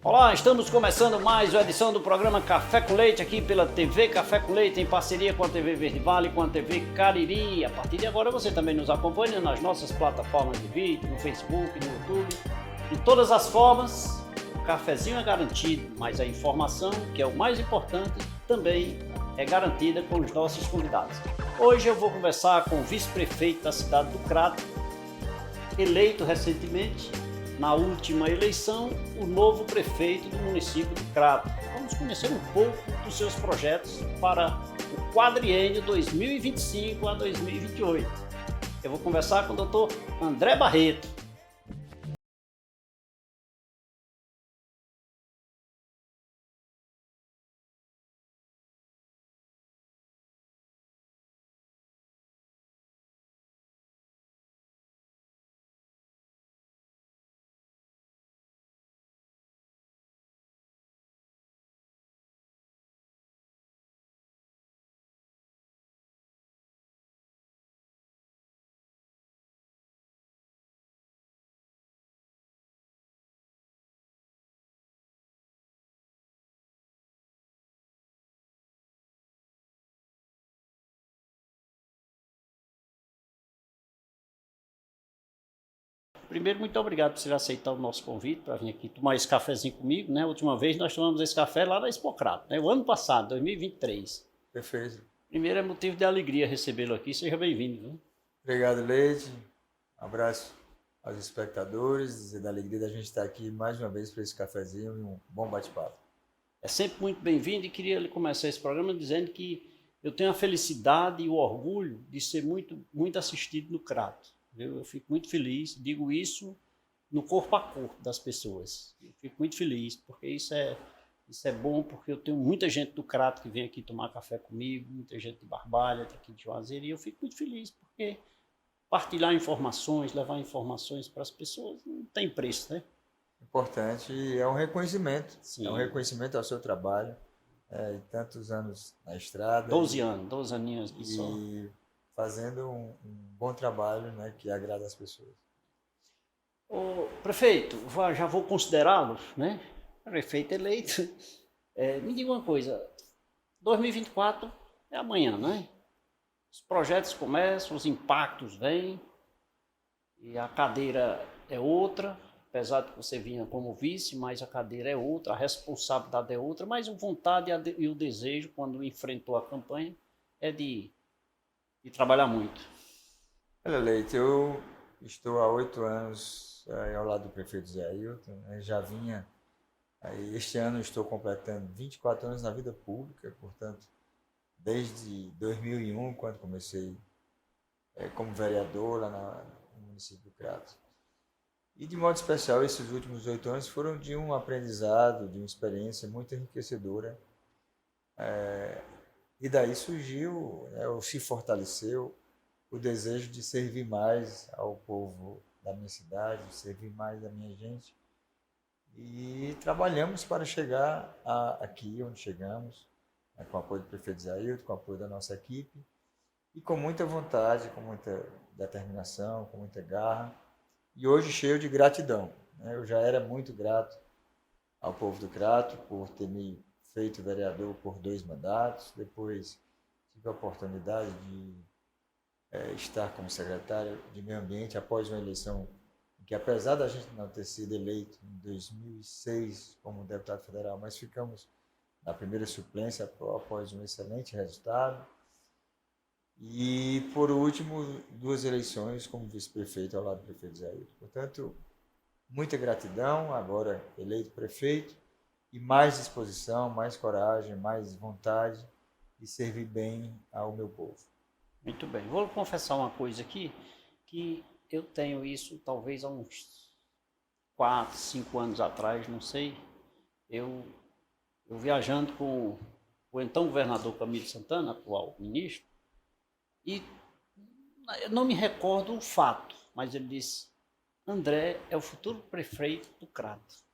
Olá, estamos começando mais uma edição do programa Café com Leite aqui pela TV Café com Leite em parceria com a TV Verde Vale e com a TV Cariri. A partir de agora você também nos acompanha nas nossas plataformas de vídeo, no Facebook, no YouTube. De todas as formas, o cafezinho é garantido, mas a informação, que é o mais importante, também é garantida com os nossos convidados. Hoje eu vou conversar com o vice-prefeito da cidade do Crato, eleito recentemente, na última eleição, o novo prefeito do município de Crato. Vamos conhecer um pouco dos seus projetos para o quadriênio 2025 a 2028. Eu vou conversar com o doutor André Barreto. Primeiro, muito obrigado por você aceitar o nosso convite para vir aqui tomar esse cafezinho comigo, né? A última vez nós tomamos esse café lá na Expo Crato, né? O ano passado, 2023. Perfeito. Primeiro é motivo de alegria recebê-lo aqui. Seja bem-vindo, viu? Obrigado, Leite. Um abraço aos espectadores, dizer da alegria da gente estar aqui mais uma vez para esse cafezinho e um bom bate-papo. É sempre muito bem-vindo e queria começar esse programa dizendo que eu tenho a felicidade e o orgulho de ser muito assistido no Crato. Eu fico muito feliz, digo isso no corpo a corpo das pessoas. Eu fico muito feliz, porque isso é bom, porque eu tenho muita gente do Crato que vem aqui tomar café comigo, muita gente de Barbalha, daqui de Juazeiro, e eu fico muito feliz, porque partilhar informações, levar informações para as pessoas, não tem preço, né? Importante, é um reconhecimento. Sim. É um reconhecimento ao seu trabalho, e tantos anos na estrada. 12 aninhos aqui só. E fazendo um bom trabalho, né, que agrada as pessoas. Ô, prefeito, já vou considerá-lo, né? Prefeito eleito. Me diga uma coisa, 2024 é amanhã, né? Os projetos começam, os impactos vêm, e a cadeira é outra, apesar de que você vinha como vice, mas a cadeira é outra, a responsabilidade é outra, mas a vontade e o desejo, quando enfrentou a campanha, é de trabalhar muito. Olha, Leite, eu estou há 8 anos ao lado do prefeito Zé Ailton, né? Já vinha, este ano estou completando 24 anos na vida pública, portanto, desde 2001, quando comecei como vereador lá no município do Crato. E de modo especial, esses últimos 8 anos foram de um aprendizado, de uma experiência muito enriquecedora. E daí surgiu, ou se fortaleceu, o desejo de servir mais ao povo da minha cidade, de servir mais a minha gente. E trabalhamos para chegar aqui onde chegamos, com o apoio do prefeito Zé Ailton, com o apoio da nossa equipe, e com muita vontade, com muita determinação, com muita garra, e hoje cheio de gratidão. Eu já era muito grato ao povo do Crato por ter me feito vereador por 2 mandatos, depois tive a oportunidade de estar como secretário de Meio Ambiente após uma eleição que, apesar da gente não ter sido eleito em 2006 como deputado federal, mas ficamos na primeira suplência após um excelente resultado. E, por último, 2 eleições como vice-prefeito ao lado do prefeito Zé Ailton. Portanto, muita gratidão, agora eleito prefeito, e mais disposição, mais coragem, mais vontade de servir bem ao meu povo. Muito bem. Vou confessar uma coisa aqui, que eu tenho isso talvez há uns 4, 5 anos atrás, não sei. Eu viajando com o então governador Camilo Santana, atual ministro, e eu não me recordo o fato, mas ele disse: André é o futuro prefeito do Crato.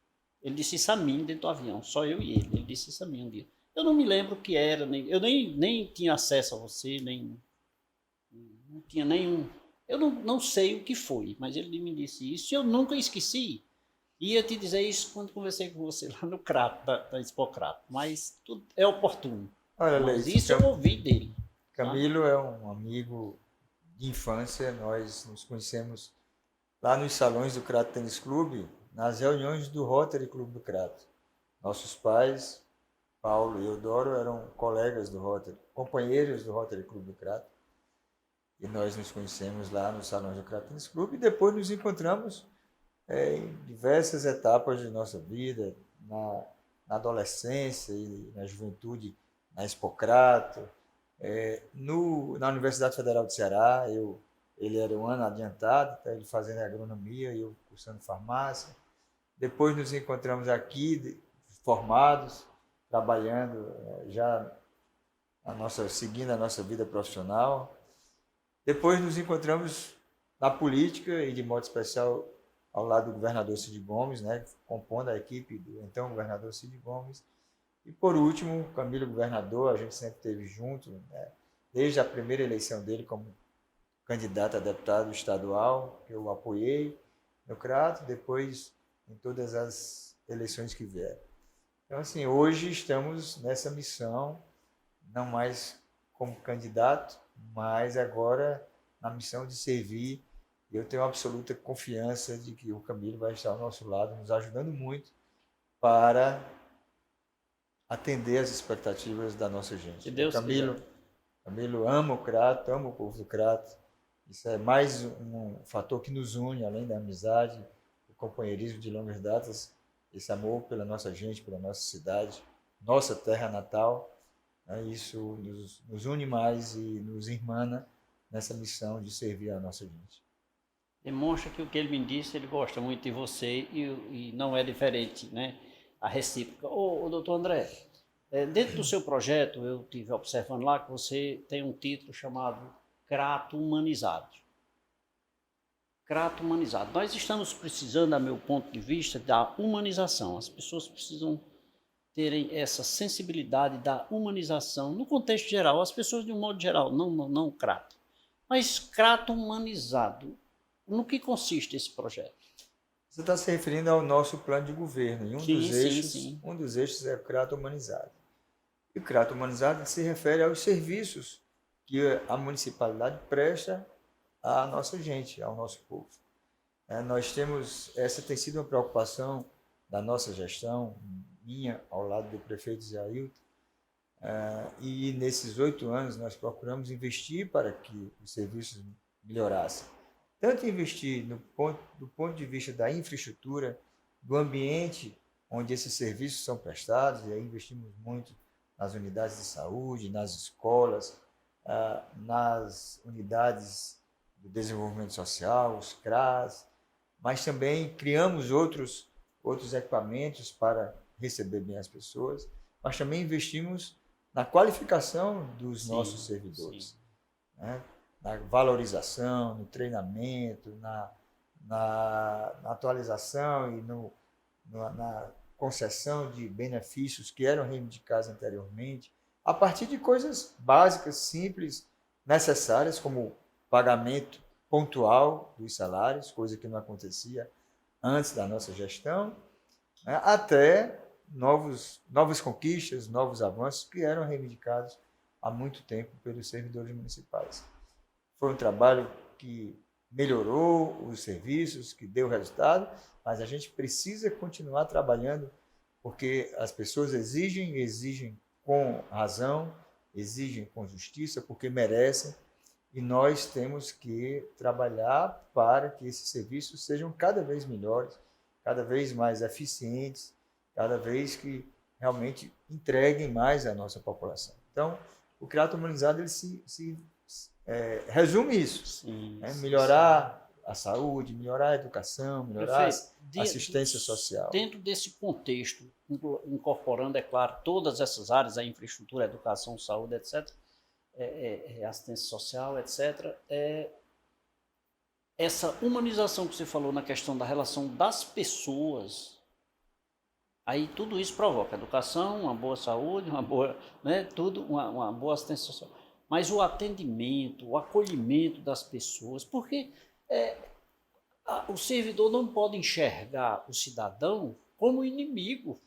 Ele disse isso a mim dentro do avião, só eu e ele. Ele disse isso a mim um dia. Eu não me lembro o que era, eu nem tinha acesso a você, não tinha nenhum. Eu não sei o que foi, mas ele me disse isso e eu nunca esqueci. Ia te dizer isso quando conversei com você lá no Crato, da Expo Crato, mas tudo é oportuno. Olha, Mas Leite, isso eu ouvi dele. Camilo é um amigo de infância, nós nos conhecemos lá nos salões do Crato Tênis Clube, nas reuniões do Rotary Clube do Crato. Nossos pais, Paulo e Eudoro, eram colegas do Rotary, companheiros do Rotary Clube do Crato. E nós nos conhecemos lá nos salões do Crato Tênis Clube e depois nos encontramos em diversas etapas de nossa vida, na adolescência e na juventude, na Expocrato, na Universidade Federal do Ceará. Ele era um ano adiantado, ele fazendo agronomia e eu cursando farmácia. Depois nos encontramos aqui, formados, trabalhando já seguindo a nossa vida profissional. Depois nos encontramos na política e de modo especial ao lado do governador Cid Gomes, né, compondo a equipe do então governador Cid Gomes. E por último, Camilo governador, a gente sempre esteve junto, né, desde a primeira eleição dele como candidato a deputado estadual, que eu apoiei no Crato, depois em todas as eleições que vieram. Então, assim, hoje estamos nessa missão, não mais como candidato, mas agora na missão de servir. Eu tenho absoluta confiança de que o Camilo vai estar ao nosso lado, nos ajudando muito para atender as expectativas da nossa gente. Se Deus quiser. Camilo ama o Crato, ama o povo do Crato. Isso é mais um fator que nos une, além da amizade, o companheirismo de longas datas, esse amor pela nossa gente, pela nossa cidade, nossa terra natal. Isso nos une mais e nos irmana nessa missão de servir a nossa gente. Demonstra que o que ele me disse, ele gosta muito de você e não é diferente, né? A recíproca. Ô doutor André, dentro do seu projeto, eu estive observando lá que você tem um título chamado Crato Humanizado. Crato Humanizado. Nós estamos precisando, a meu ponto de vista, da humanização. As pessoas precisam terem essa sensibilidade da humanização, no contexto geral, as pessoas de um modo geral, não Crato. Mas Crato Humanizado, no que consiste esse projeto? Você está se referindo ao nosso plano de governo, e um dos eixos é o Crato Humanizado. E o Crato Humanizado se refere aos serviços que a municipalidade presta à nossa gente, ao nosso povo. Essa tem sido uma preocupação da nossa gestão, minha, ao lado do prefeito Zé Ailton, e nesses 8 anos nós procuramos investir para que os serviços melhorassem. Tanto investir do ponto de vista da infraestrutura, do ambiente onde esses serviços são prestados, e aí investimos muito nas unidades de saúde, nas escolas, nas unidades do desenvolvimento social, os CRAS, mas também criamos outros equipamentos para receber bem as pessoas, mas também investimos na qualificação dos nossos servidores, né? Na valorização, no treinamento, na atualização e na concessão de benefícios que eram reivindicados anteriormente, a partir de coisas básicas, simples, necessárias, como pagamento pontual dos salários, coisa que não acontecia antes da nossa gestão, né, até novas conquistas, novos avanços que eram reivindicados há muito tempo pelos servidores municipais. Foi um trabalho que melhorou os serviços, que deu resultado, mas a gente precisa continuar trabalhando, porque as pessoas exigem com razão, exigem com justiça, porque merecem, e nós temos que trabalhar para que esses serviços sejam cada vez melhores, cada vez mais eficientes, cada vez que realmente entreguem mais à nossa população. Então, o Crato Humanizado ele resume isso, melhorar a saúde, melhorar a educação, melhorar a assistência social. Dentro desse contexto, incorporando, é claro, todas essas áreas, a infraestrutura, a educação, saúde, etc., assistência social, etc., essa humanização que você falou na questão da relação das pessoas, aí tudo isso provoca educação, uma boa saúde, uma boa, né, uma boa assistência social. Mas o atendimento, o acolhimento das pessoas, porque O servidor não pode enxergar o cidadão como inimigo.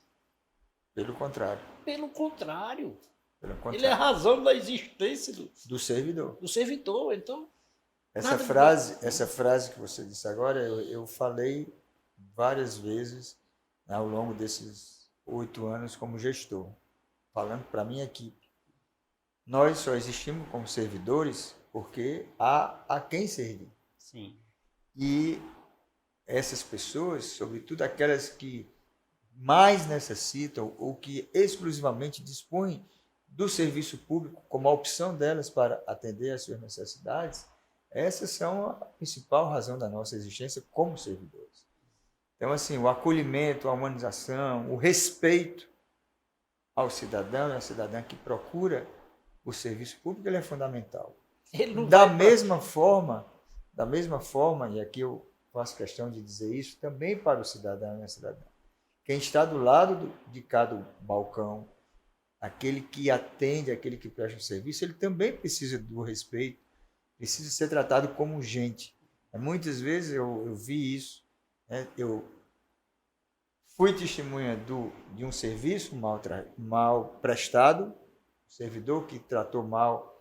Pelo contrário. Pelo contrário. Pelo contrário. Ele é a razão da existência do servidor. Do servidor, então... Essa frase que você disse agora, eu falei várias vezes ao longo desses 8 anos como gestor, falando para a minha equipe. Nós só existimos como servidores porque há a quem servir. Sim. E essas pessoas, sobretudo aquelas que mais necessitam ou que exclusivamente dispõem do serviço público como a opção delas para atender às suas necessidades, essas são a principal razão da nossa existência como servidores. Então, assim, o acolhimento, a humanização, o respeito ao cidadão e à cidadã que procura o serviço público, ele é fundamental. Da mesma forma, e aqui eu faço questão de dizer isso, também para o cidadão e a cidadã. Quem está do lado de cada balcão, aquele que atende, aquele que presta o serviço, ele também precisa do respeito, precisa ser tratado como gente. Muitas vezes eu vi isso, né? Eu fui testemunha de um serviço mal prestado, o servidor que tratou mal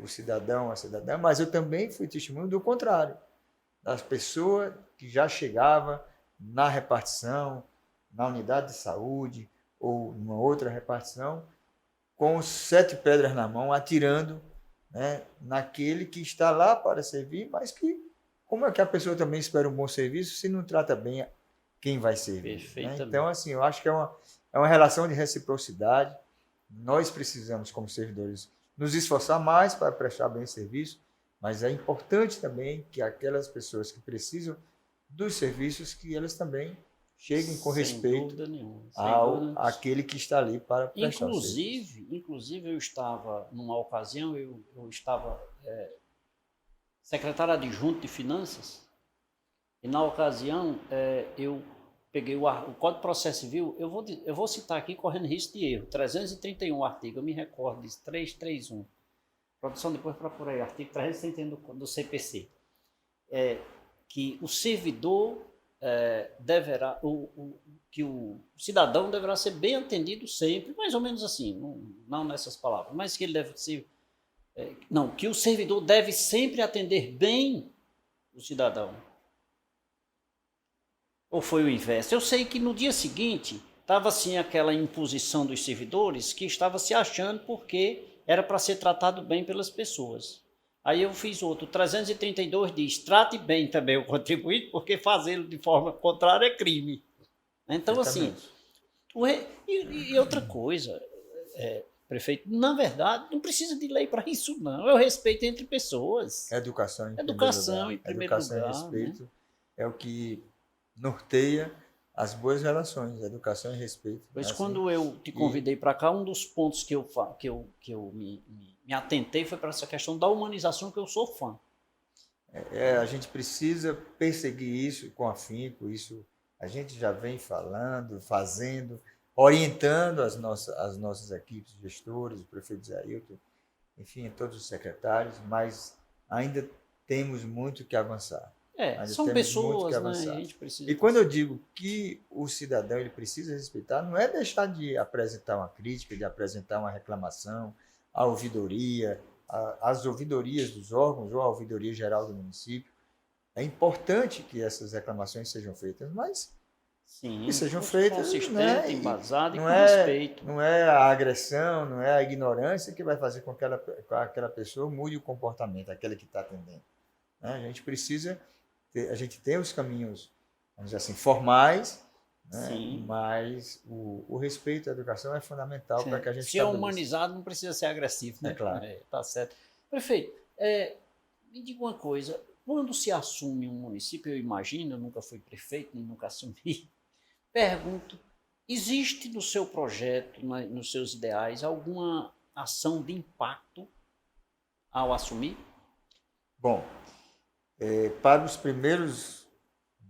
o cidadão, a cidadã, mas eu também fui testemunho do contrário, das pessoas que já chegavam na repartição, na unidade de saúde ou numa outra repartição, com 7 pedras na mão, atirando, né, naquele que está lá para servir, mas que, como é que a pessoa também espera um bom serviço se não trata bem quem vai servir? Né? Então, assim, eu acho que é uma relação de reciprocidade. Nós precisamos, como servidores, nos esforçar mais para prestar bem serviço, mas é importante também que aquelas pessoas que precisam dos serviços, que elas também cheguem com respeito àquele que está ali para prestar o serviço. Inclusive, eu estava, numa ocasião, eu estava secretário adjunto de Finanças, e na ocasião eu peguei o Código de Processo Civil, eu vou citar aqui correndo risco de erro, 331 artigo, eu me recordo disso, 331. Produção, depois procura aí, artigo 331 do CPC. Que o servidor deverá, que o cidadão deverá ser bem atendido sempre, mais ou menos assim, não nessas palavras, mas que ele deve ser, que o servidor deve sempre atender bem o cidadão. Ou foi o inverso? Eu sei que no dia seguinte estava assim aquela imposição dos servidores que estava se achando porque era para ser tratado bem pelas pessoas. Aí eu fiz outro, 332 diz, trate bem também o contribuinte, porque fazê-lo de forma contrária é crime. Então, assim, e outra coisa, prefeito, na verdade, não precisa de lei para isso, não. É o respeito entre pessoas. Educação em primeiro lugar. E respeito, né? É o que norteia as boas relações, educação e respeito. Pois quando eu te convidei para cá, um dos pontos que eu me atentei foi para essa questão da humanização, que eu sou fã. A gente precisa perseguir isso com afinco, isso a gente já vem falando, fazendo, orientando as nossas equipes, gestores, o prefeito Zé Ailton, enfim, todos os secretários, mas ainda temos muito que avançar. São pessoas, né? A gente precisa. E quando eu digo que o cidadão ele precisa respeitar, não é deixar de apresentar uma crítica, de apresentar uma reclamação, a ouvidoria, as ouvidorias dos órgãos ou a ouvidoria geral do município. É importante que essas reclamações sejam feitas, mas que sejam feitas consistente, embasado e com respeito. Não é a agressão, não é a ignorância que vai fazer com que aquela pessoa mude o comportamento, aquela que está atendendo. A gente precisa... A gente tem os caminhos, vamos dizer assim, formais, né? Mas o respeito à educação é fundamental para que a gente se é humanizado, não precisa ser agressivo, né? É claro. Tá certo. Prefeito, me diga uma coisa, quando se assume um município, eu imagino, eu nunca fui prefeito, nem nunca assumi, pergunto, existe no seu projeto, nos seus ideais, alguma ação de impacto ao assumir? Bom, para os primeiros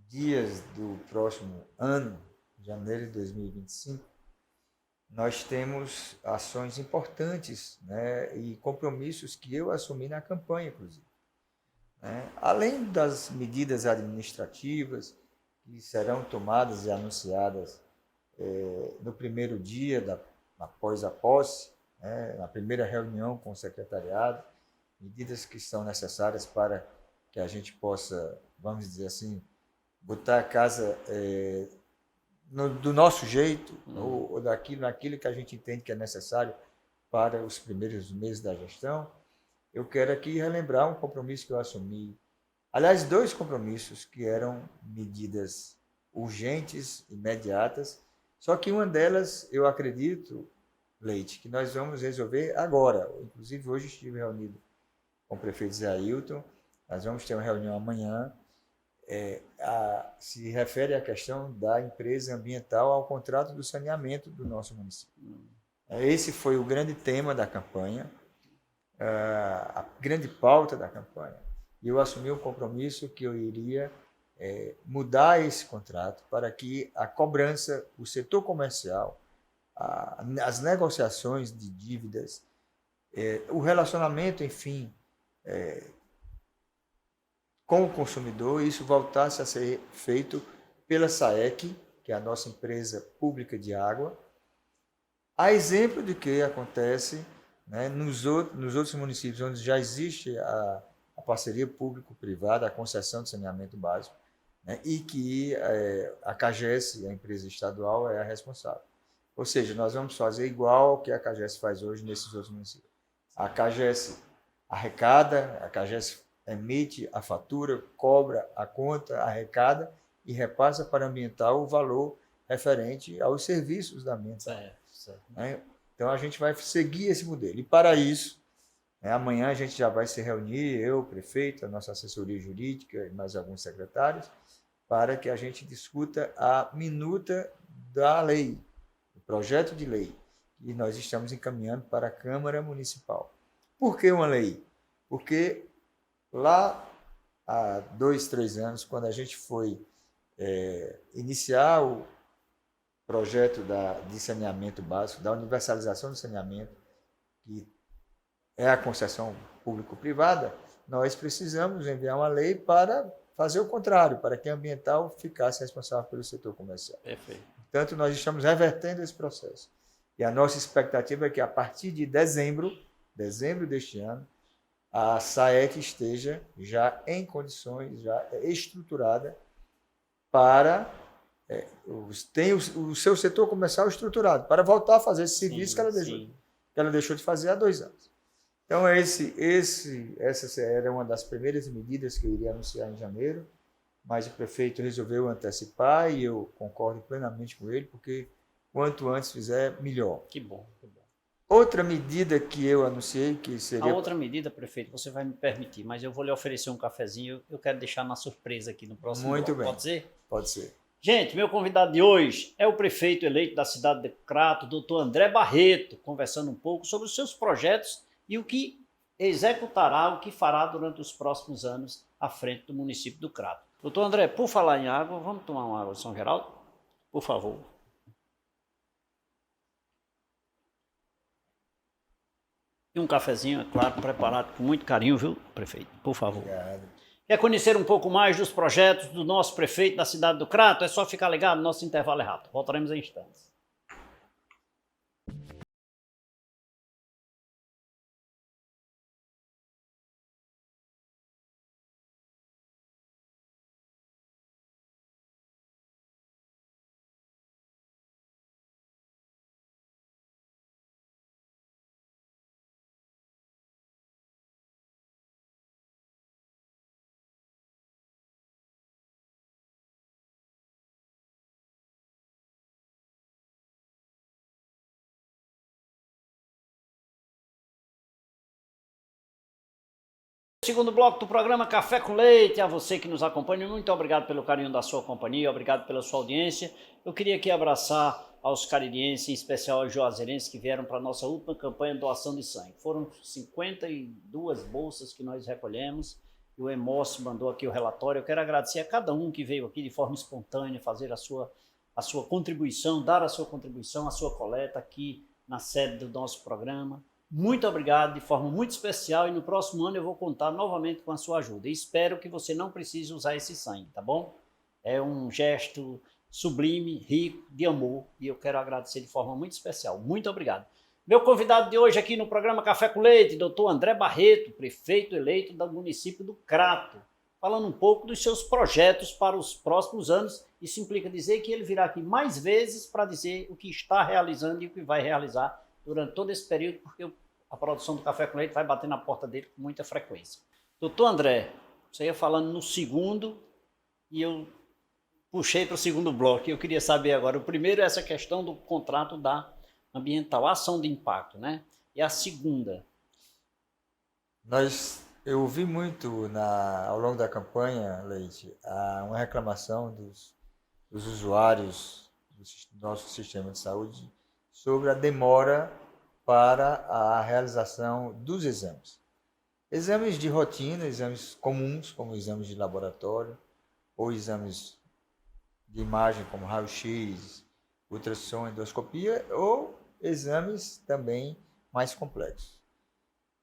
dias do próximo ano, janeiro de 2025, nós temos ações importantes, né, e compromissos que eu assumi na campanha, inclusive. né? Além das medidas administrativas que serão tomadas e anunciadas no primeiro dia após a posse, né? Na primeira reunião com o secretariado, medidas que são necessárias para que a gente possa, vamos dizer assim, botar a casa do nosso jeito, ou naquilo que a gente entende que é necessário para os primeiros meses da gestão. Eu quero aqui relembrar um compromisso que eu assumi. Aliás, 2 compromissos que eram medidas urgentes, imediatas, só que uma delas, eu acredito, Leite, que nós vamos resolver agora. Inclusive, hoje estive reunido com o prefeito Zé Ailton, nós vamos ter uma reunião amanhã, se refere à questão da empresa ambiental ao contrato do saneamento do nosso município. Esse foi o grande tema da campanha, a grande pauta da campanha. E eu assumi um compromisso que eu iria mudar esse contrato para que a cobrança, o setor comercial, as negociações de dívidas, o relacionamento, enfim, com o consumidor, isso voltasse a ser feito pela SAEC, que é a nossa empresa pública de água, a exemplo de que acontece, né, nos outros municípios onde já existe a parceria público-privada, a concessão de saneamento básico, né, e que a CAGES, a empresa estadual, é a responsável. Ou seja, nós vamos fazer igual ao que a CAGES faz hoje nesses outros municípios. A CAGES arrecada, a CAGES emite a fatura, cobra a conta, arrecada e repassa para a ambiental o valor referente aos serviços da ambiental. Certo. Então, a gente vai seguir esse modelo. E, para isso, amanhã a gente já vai se reunir, eu, o prefeito, a nossa assessoria jurídica e mais alguns secretários, para que a gente discuta a minuta da lei, o projeto de lei, que nós estamos encaminhando para a Câmara Municipal. Por que uma lei? Porque lá há 2, 3 anos, quando a gente foi iniciar o projeto de saneamento básico, da universalização do saneamento, que é a concessão público-privada, nós precisamos enviar uma lei para fazer o contrário, para que a ambiental ficasse responsável pelo setor comercial. Perfeito. Portanto, nós estamos revertendo esse processo. E a nossa expectativa é que, a partir de dezembro deste ano, a SAEC esteja já em condições, já estruturada para tem o seu setor comercial estruturado, para voltar a fazer esse serviço que ela deixou de fazer há 2 anos. Então, essa era uma das primeiras medidas que eu iria anunciar em janeiro, mas o prefeito resolveu antecipar e eu concordo plenamente com ele, porque quanto antes fizer, melhor. Que bom, que bom. Outra medida que eu anunciei que seria... A outra medida, prefeito, você vai me permitir, mas eu vou lhe oferecer um cafezinho, eu quero deixar na surpresa aqui no próximo Muito bloco. bem. Pode ser? Pode ser. Gente, meu convidado de hoje é o prefeito eleito da cidade de Crato, doutor André Barreto, conversando um pouco sobre os seus projetos e o que executará, o que fará durante os próximos anos à frente do município do Crato. Doutor André, por falar em água, vamos tomar uma água de São Geraldo? Por favor. E um cafezinho, é claro, preparado com muito carinho, viu, prefeito? Por favor. Obrigado. Quer conhecer um pouco mais dos projetos do nosso prefeito da cidade do Crato? É só ficar ligado, nosso intervalo é rápido. Voltaremos em instantes. Segundo bloco do programa Café com Leite, a você que nos acompanha, muito obrigado pelo carinho da sua companhia, obrigado pela sua audiência. Eu queria aqui abraçar aos caririenses, em especial aos juazeirenses que vieram para a nossa última campanha de doação de sangue. Foram 52 bolsas que nós recolhemos e o Emócio mandou aqui o relatório. Eu quero agradecer a cada um que veio aqui de forma espontânea fazer a sua contribuição, dar a sua contribuição, a sua coleta aqui na sede do nosso programa. Muito obrigado, de forma muito especial, e no próximo ano eu vou contar novamente com a sua ajuda. E espero que você não precise usar esse sangue, tá bom? É um gesto sublime, rico, de amor, e eu quero agradecer de forma muito especial. Muito obrigado. Meu convidado de hoje aqui no programa Café com Leite, doutor André Barreto, prefeito eleito do município do Crato, falando um pouco dos seus projetos para os próximos anos. Isso implica dizer que ele virá aqui mais vezes para dizer o que está realizando e o que vai realizar durante todo esse período, porque a produção do Café com Leite vai bater na porta dele com muita frequência. Doutor André, você ia falando no segundo e eu puxei para o segundo bloco. Eu queria saber agora, o primeiro é essa questão do contrato da ambiental, a ação de impacto, né? E a segunda? Eu ouvi muito ao longo da campanha, Leite, uma reclamação dos usuários do nosso sistema de saúde sobre a demora para a realização dos exames. Exames de rotina, exames comuns, como exames de laboratório, ou exames de imagem, como raio-x, ultrassom, endoscopia, ou exames também mais complexos.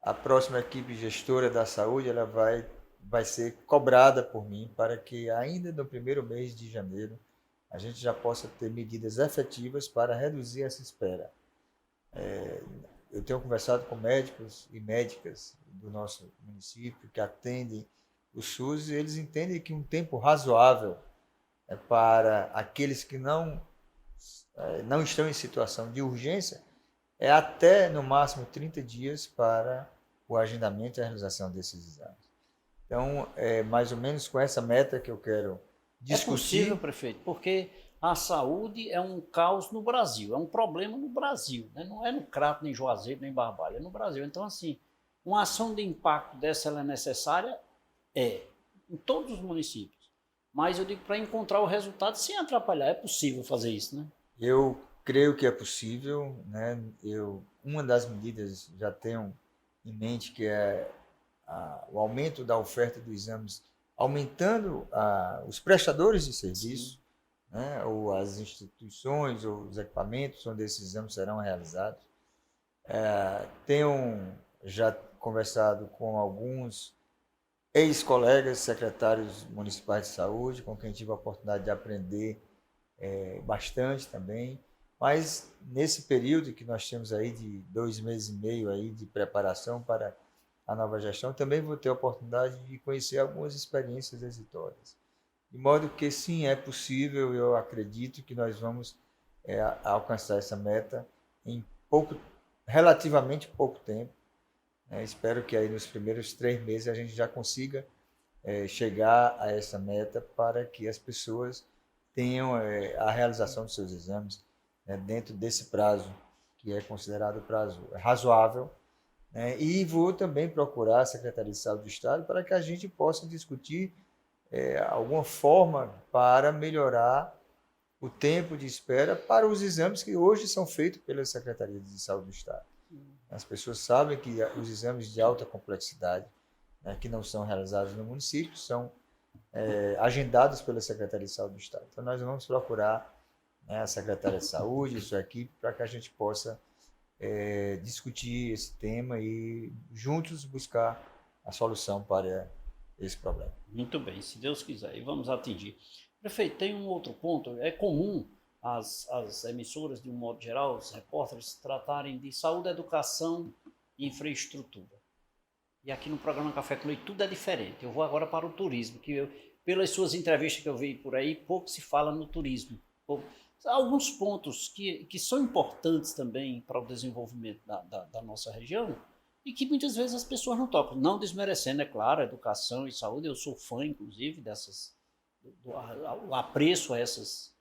A próxima equipe gestora da saúde ela vai ser cobrada por mim para que ainda no primeiro mês de janeiro a gente já possa ter medidas efetivas para reduzir essa espera. Eu tenho conversado com médicos e médicas do nosso município que atendem o SUS e eles entendem que um tempo razoável para aqueles que não estão em situação de urgência é até, no máximo, 30 dias para o agendamento e a realização desses exames. Então, é mais ou menos com essa meta que eu quero discutir. É possível, prefeito, porque a saúde é um caos no Brasil, é um problema no Brasil, né? Não é no Crato, nem Juazeiro, nem Barbalha, é no Brasil. Então, assim, uma ação de impacto dessa ela é necessária? Em todos os municípios. Mas eu digo para encontrar o resultado sem atrapalhar, é possível fazer isso, né? Eu creio que é possível, né? Uma das medidas já tenho em mente que é o aumento da oferta dos exames, aumentando os prestadores de serviço, né? Ou as instituições ou os equipamentos onde esses exames serão realizados. Tenho já conversado com alguns ex-colegas secretários municipais de saúde, com quem tive a oportunidade de aprender bastante também, mas nesse período que nós temos aí de 2 meses e meio aí de preparação para a nova gestão, também vou ter a oportunidade de conhecer algumas experiências exitosas. De modo que sim, é possível, eu acredito que nós vamos alcançar essa meta em relativamente pouco tempo. Espero que aí nos primeiros 3 meses a gente já consiga chegar a essa meta para que as pessoas tenham a realização dos seus exames dentro desse prazo, que é considerado prazo razoável. E vou também procurar a Secretaria de Saúde do Estado para que a gente possa discutir alguma forma para melhorar o tempo de espera para os exames que hoje são feitos pela Secretaria de Saúde do Estado. As pessoas sabem que os exames de alta complexidade, que não são realizados no município, são agendados pela Secretaria de Saúde do Estado. Então, nós vamos procurar a Secretaria de Saúde e sua equipe para que a gente possa discutir esse tema e juntos buscar a solução para esse problema. Muito bem, se Deus quiser, e vamos atingir. Prefeito, tem um outro ponto, é comum as emissoras, de um modo geral, os repórteres, tratarem de saúde, educação e infraestrutura. E aqui no programa Café com Leite tudo é diferente. Eu vou agora para o turismo, que pelas suas entrevistas que eu vi por aí, pouco se fala no turismo. Alguns pontos que são importantes também para o desenvolvimento da nossa região e que muitas vezes as pessoas não tocam. Não desmerecendo, é claro, educação e saúde. Eu sou fã, inclusive, do apreço a esses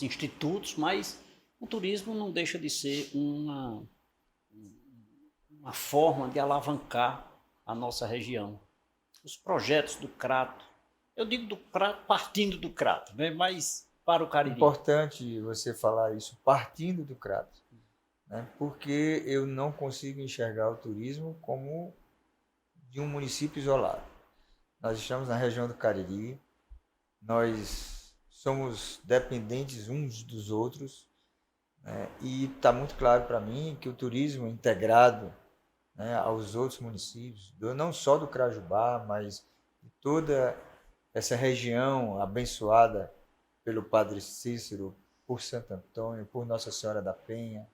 institutos, mas o turismo não deixa de ser uma forma de alavancar a nossa região. Os projetos do Crato, eu digo do Crato partindo do Crato, né? Mas para o Cariri. Importante você falar isso, partindo do Crato, né? Porque eu não consigo enxergar o turismo como de um município isolado. Nós estamos na região do Cariri, nós somos dependentes uns dos outros, né? E está muito claro para mim que o turismo integrado, né, aos outros municípios, não só do Crajubá, mas de toda essa região abençoada pelo Padre Cícero, por Santo Antônio, por Nossa Senhora da Penha,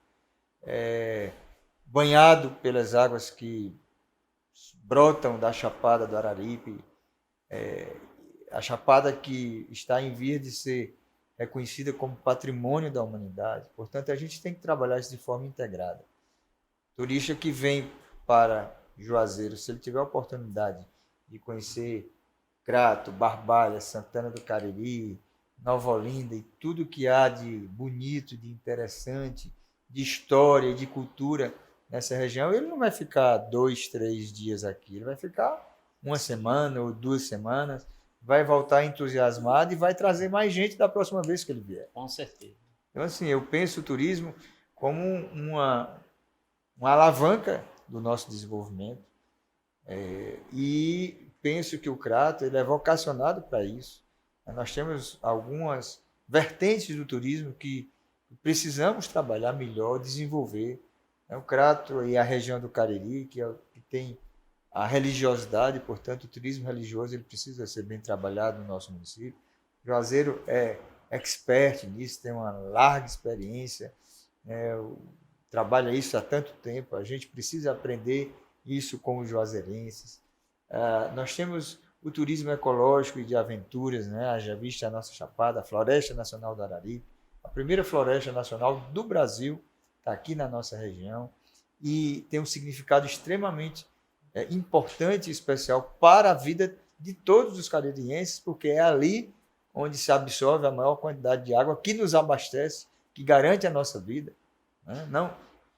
banhado pelas águas que brotam da Chapada do Araripe, a Chapada que está em vias de ser reconhecida como patrimônio da humanidade. Portanto, a gente tem que trabalhar isso de forma integrada. Turista que vem para Juazeiro, se ele tiver a oportunidade de conhecer Crato, Barbalha, Santana do Cariri, Nova Olinda e tudo que há de bonito, de interessante, de história e de cultura nessa região, ele não vai ficar 2, 3 dias aqui, ele vai ficar uma semana ou 2 semanas, vai voltar entusiasmado e vai trazer mais gente da próxima vez que ele vier. Com certeza. Então, assim, eu penso o turismo como uma alavanca do nosso desenvolvimento, e penso que o Crato ele é vocacionado para isso. Nós temos algumas vertentes do turismo que precisamos trabalhar melhor, desenvolver. O Crato e a região do Cariri, que tem a religiosidade, portanto, o turismo religioso ele precisa ser bem trabalhado no nosso município. Juazeiro é expert nisso, tem uma larga experiência, trabalha isso há tanto tempo, a gente precisa aprender isso com os juazeirenses. Nós temos o turismo ecológico e de aventuras, né? Haja vista a nossa Chapada, a Floresta Nacional do Araripe, a primeira floresta nacional do Brasil, está aqui na nossa região, e tem um significado extremamente importante e especial para a vida de todos os caririenses, porque é ali onde se absorve a maior quantidade de água que nos abastece, que garante a nossa vida. Não,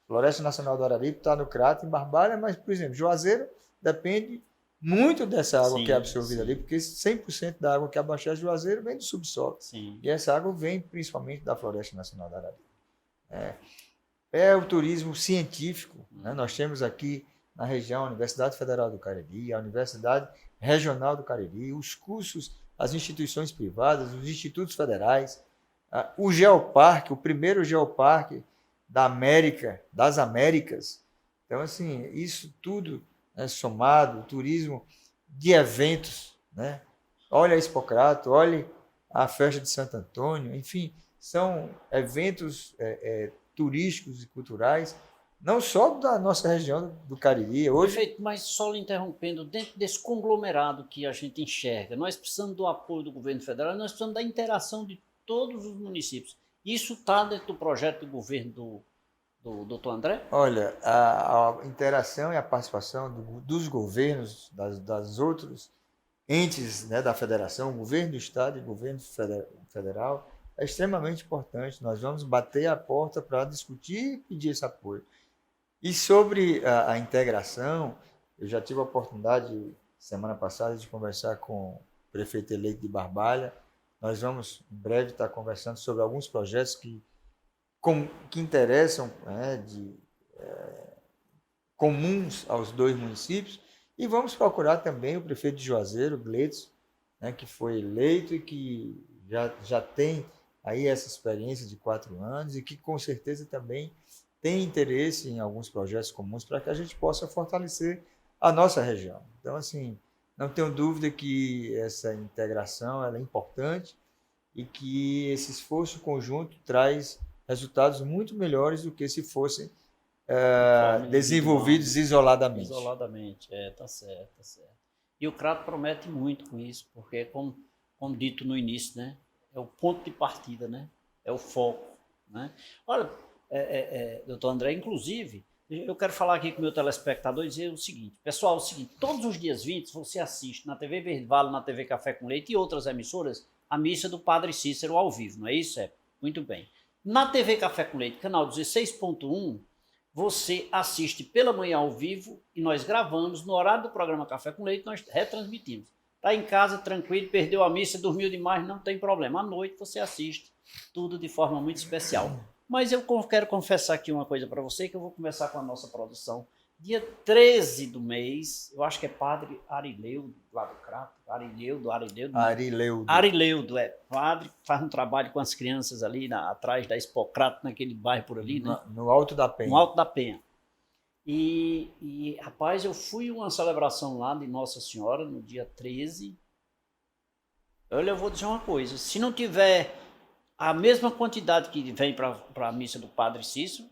Floresta Nacional do Araripe está no Crato, em Barbalha, mas, por exemplo, Juazeiro depende muito dessa água que é absorvida ali, porque 100% da água que abastece Juazeiro vem do subsolo. Sim. E essa água vem principalmente da Floresta Nacional do Araripe. É o turismo científico. Né? Nós temos aqui na região a Universidade Federal do Cariri, a Universidade Regional do Cariri, os cursos, as instituições privadas, os institutos federais, o Geoparque, o primeiro Geoparque das Américas. Então, assim, isso tudo somado, o turismo de eventos, né? Olha a Expocrato, olha a festa de Santo Antônio, enfim, são eventos turísticos e culturais, não só da nossa região do Cariri. Hoje... Perfeito, mas só lhe interrompendo, dentro desse conglomerado que a gente enxerga, nós precisamos do apoio do governo federal, nós precisamos da interação de todos os municípios. Isso está dentro do projeto do governo do doutor André? Olha, a interação e a participação dos governos, das outros entes, né, da federação, o governo do estado e o governo federal, é extremamente importante. Nós vamos bater a porta para discutir e pedir esse apoio. E sobre a integração, eu já tive a oportunidade, semana passada, de conversar com o prefeito eleito de Barbalha. Nós vamos, em breve, estar conversando sobre alguns projetos que interessam, comuns aos dois municípios, e vamos procurar também o prefeito de Juazeiro, Gleidson, né, que foi eleito e que já tem aí essa experiência de 4 anos e que com certeza também tem interesse em alguns projetos comuns para que a gente possa fortalecer a nossa região. Então, assim, não tenho dúvida que essa integração ela é importante e que esse esforço conjunto traz resultados muito melhores do que se fossem desenvolvidos isoladamente. Isoladamente, tá certo, tá certo. E o Crato promete muito com isso, porque, como dito no início, né, é o ponto de partida, né, é o foco. Né? Olha, doutor André, inclusive, eu quero falar aqui com o meu telespectador e dizer o seguinte, pessoal, todos os dias 20 você assiste na TV Verde Vale, na TV Café com Leite e outras emissoras, a missa do Padre Cícero ao vivo, não é isso? Muito bem. Na TV Café com Leite, canal 16.1, você assiste pela manhã ao vivo e nós gravamos, no horário do programa Café com Leite, nós retransmitimos. Está em casa, tranquilo, perdeu a missa, dormiu demais, não tem problema. À noite você assiste, tudo de forma muito especial. Mas eu quero confessar aqui uma coisa para você, que eu vou conversar com a nossa produção. Dia 13 do mês, eu acho que é Padre Arileudo, lá do Crato. Arileudo. Arileudo, padre, faz um trabalho com as crianças ali atrás da Expocrato, naquele bairro por ali, né? No Alto da Penha. No Alto da Penha. E, rapaz, eu fui a uma celebração lá de Nossa Senhora no dia 13. Olha, eu vou dizer uma coisa, se não tiver a mesma quantidade que vem para a missa do Padre Cícero,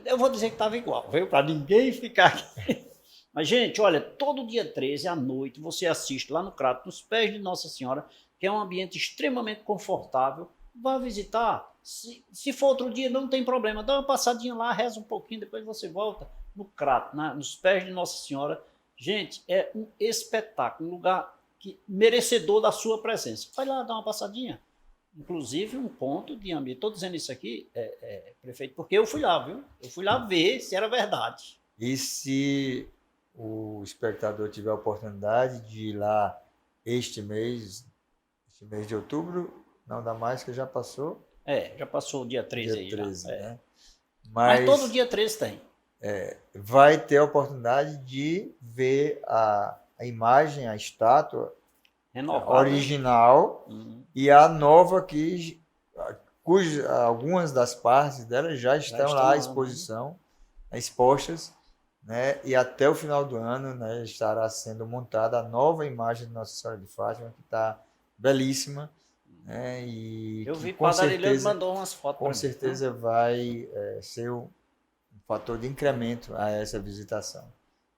eu vou dizer que estava igual, viu? Para ninguém ficar aqui. Mas, gente, olha, todo dia 13 à noite você assiste lá no Crato, nos pés de Nossa Senhora, que é um ambiente extremamente confortável. Vá visitar. Se for outro dia, não tem problema. Dá uma passadinha lá, reza um pouquinho, depois você volta no Crato, nos pés de Nossa Senhora. Gente, é um espetáculo, um lugar merecedor da sua presença. Vai lá dar uma passadinha. Inclusive, um ponto de ambiente. Estou dizendo isso aqui, prefeito, porque eu fui lá, viu? Eu fui lá ver se era verdade. E se o espectador tiver a oportunidade de ir lá este mês de outubro, não dá mais, que já passou. Já passou o dia 13 aí. Dia 13, né? Mas todo dia 13 tem. Vai ter a oportunidade de ver a imagem, a estátua renovada, original e a nova algumas das partes dela já estão lá à exposição, expostas, né? E até o final do ano, né, estará sendo montada a nova imagem de Nossa Senhora de Fátima, que está belíssima, né? E eu vi que o Padre Arileudo mandou umas fotos. Com certeza vai ser um fator de incremento a essa visitação.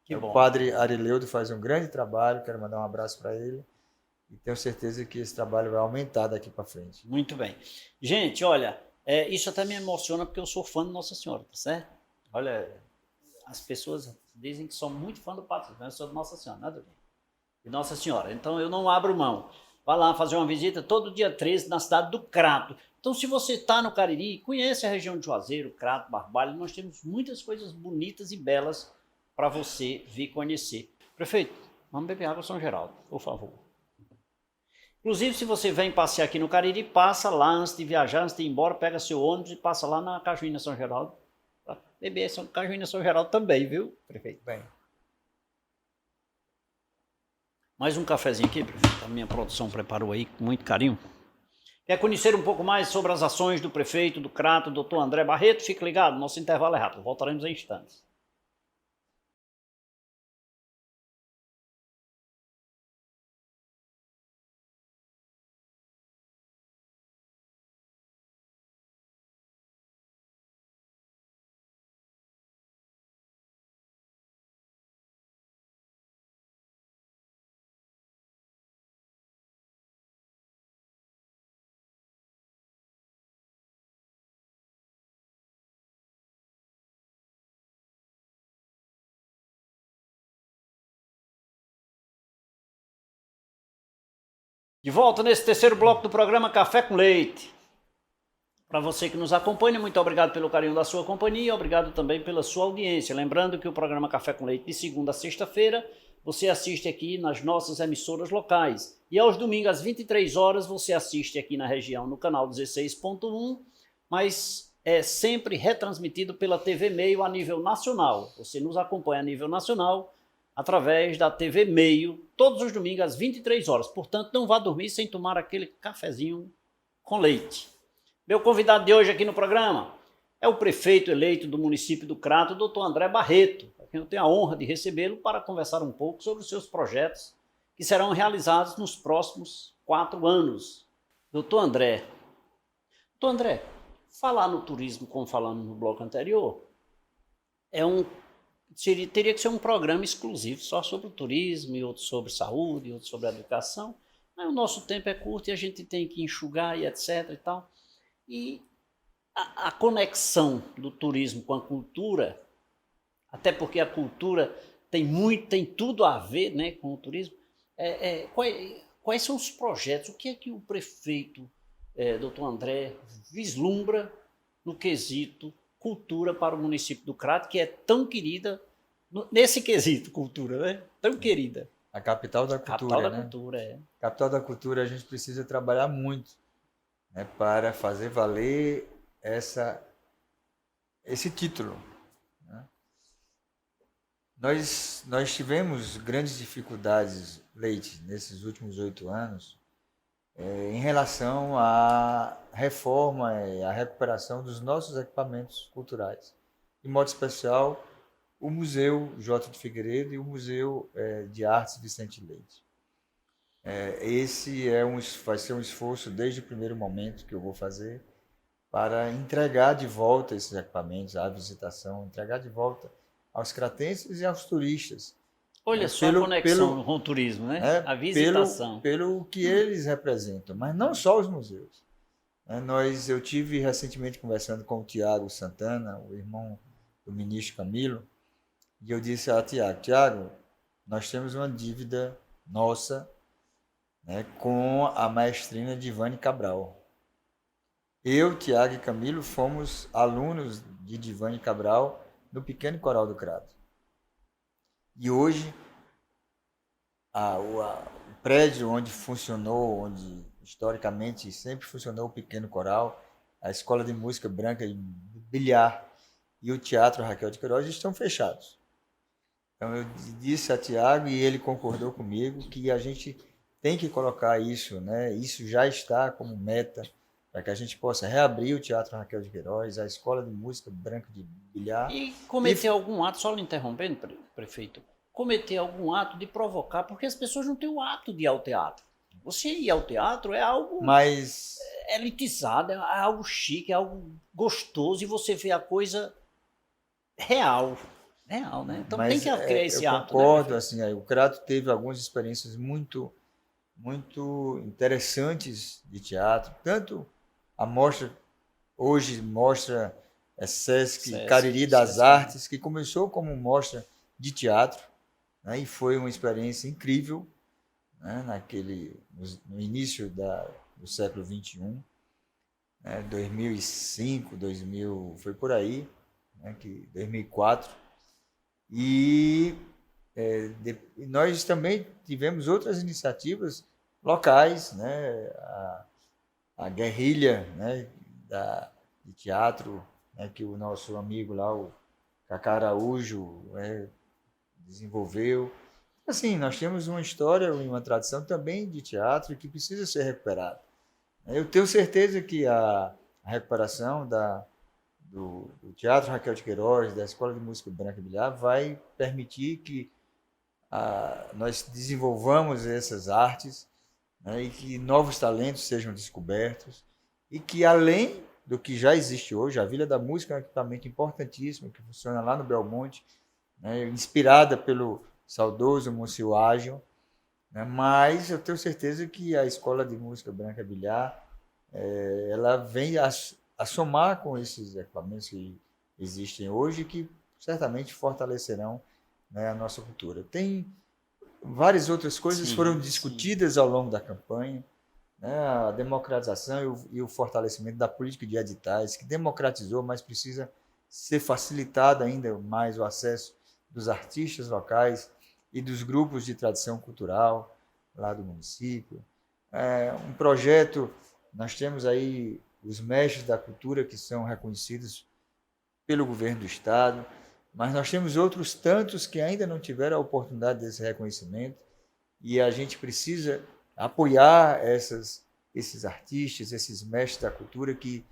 Que bom. O Padre Arileudo faz um grande trabalho, quero mandar um abraço para ele. E tenho certeza que esse trabalho vai aumentar daqui para frente. Muito bem. Gente, olha, isso até me emociona porque eu sou fã de Nossa Senhora, tá certo? Olha, as pessoas dizem que são muito fã do Padre, mas eu sou de Nossa Senhora, nada bem. De Nossa Senhora. Então eu não abro mão. Vai lá fazer uma visita todo dia 13 na cidade do Crato. Então, se você está no Cariri, conhece a região de Juazeiro, Crato, Barbalho, nós temos muitas coisas bonitas e belas para você vir conhecer. Prefeito, vamos beber água São Geraldo, por favor. Inclusive, se você vem passear aqui no Cariri, passa lá antes de viajar, antes de ir embora, pega seu ônibus e passa lá na Cajuína São Geraldo. Para beber Cajuína São Geraldo também, viu, prefeito? Bem. Mais um cafezinho aqui, prefeito. A minha produção preparou aí com muito carinho. Quer conhecer um pouco mais sobre as ações do prefeito do Crato, doutor André Barreto? Fique ligado, nosso intervalo é rápido. Voltaremos em instantes. De volta nesse terceiro bloco do programa Café com Leite. Para você que nos acompanha, muito obrigado pelo carinho da sua companhia, obrigado também pela sua audiência. Lembrando que o programa Café com Leite de segunda a sexta-feira você assiste aqui nas nossas emissoras locais. E aos domingos às 23 horas você assiste aqui na região no canal 16.1, mas é sempre retransmitido pela TV Meio a nível nacional. Você nos acompanha a nível nacional através da TV Meio, todos os domingos às 23 horas. Portanto, não vá dormir sem tomar aquele cafezinho com leite. Meu convidado de hoje aqui no programa é o prefeito eleito do município do Crato, doutor André Barreto, a quem eu tenho a honra de recebê-lo para conversar um pouco sobre os seus projetos que serão realizados nos próximos 4 anos. Doutor André, falar no turismo, como falamos no bloco anterior, teria que ser um programa exclusivo só sobre o turismo, e outro sobre saúde, e outro sobre a educação. Mas o nosso tempo é curto e a gente tem que enxugar e etc. e tal. E a conexão do turismo com a cultura, até porque a cultura tem tudo a ver, né, com o turismo. Quais são os projetos? O que é que o prefeito, doutor André, vislumbra no quesito cultura para o município do Crato, que é tão querida, nesse quesito cultura, né? Tão querida. A capital da cultura, capital da né? Cultura, Capital da cultura, a gente precisa trabalhar muito, né, para fazer valer esse título, né? Nós tivemos grandes dificuldades, Leite, nesses últimos 8 anos, em relação à reforma e à recuperação dos nossos equipamentos culturais. De modo especial, o Museu J. de Figueiredo e o Museu de Artes Vicente Leite. Esse vai ser um esforço desde o primeiro momento que eu vou fazer para entregar de volta esses equipamentos à visitação, entregar de volta aos cratenses e aos turistas. Olha só a conexão com o turismo, né? A visitação. Pelo que eles representam, mas não só os museus. Eu tive recentemente conversando com o Tiago Santana, o irmão do ministro Camilo, e eu disse a Tiago, nós temos uma dívida nossa, né, com a maestrina Divane Cabral. Eu, Tiago e Camilo fomos alunos de Divane Cabral no Pequeno Coral do Crato. E hoje, o prédio onde funcionou, onde historicamente sempre funcionou o Pequeno Coral, a Escola de Música Branca e Bilhar e o Teatro Raquel de Queiroz estão fechados. Então eu disse a Tiago, e ele concordou comigo, que a gente tem que colocar isso, né? Isso já está como meta, para que a gente possa reabrir o Teatro Raquel de Queiroz, a Escola de Música Branca de Bilhar. E cometer algum ato, só lhe interrompendo, prefeito, cometer algum ato de provocar, porque as pessoas não têm o ato de ir ao teatro. Você ir ao teatro é algo elitizado, é algo chique, é algo gostoso, e você vê a coisa real, né? Então tem que criar esse ato. Eu concordo, né? Assim, o Crato teve algumas experiências muito interessantes de teatro, tanto a mostra, hoje mostra Sesc Cariri das Artes, que começou como mostra de teatro, né, e foi uma experiência incrível, né, no início do século XXI, né, 2005, 2000, foi por aí, né, 2004, e nós também tivemos outras iniciativas locais, né, a guerrilha, né, de teatro, né, que o nosso amigo lá, o Cacá Araújo, desenvolveu. Assim, nós temos uma história e uma tradição também de teatro que precisa ser recuperada. Eu tenho certeza que a recuperação do Teatro Raquel de Queiroz, da Escola de Música Branca e Bilhar, vai permitir que nós desenvolvamos essas artes, né, e que novos talentos sejam descobertos, e que, além do que já existe hoje, a Vila da Música é um equipamento importantíssimo que funciona lá no Belmonte, né, inspirada pelo saudoso Múcio Ágil, né, mas eu tenho certeza que a Escola de Música Branca e Bilhar ela vem a somar com esses equipamentos que existem hoje, que certamente fortalecerão, né, a nossa cultura. Tem várias outras coisas que foram discutidas ao longo da campanha, né, a democratização e o fortalecimento da política de editais, que democratizou, mas precisa ser facilitado ainda mais o acesso dos artistas locais e dos grupos de tradição cultural lá do município. Um projeto, nós temos aí os mestres da cultura que são reconhecidos pelo governo do estado, mas nós temos outros tantos que ainda não tiveram a oportunidade desse reconhecimento, e a gente precisa apoiar esses artistas, esses mestres da cultura que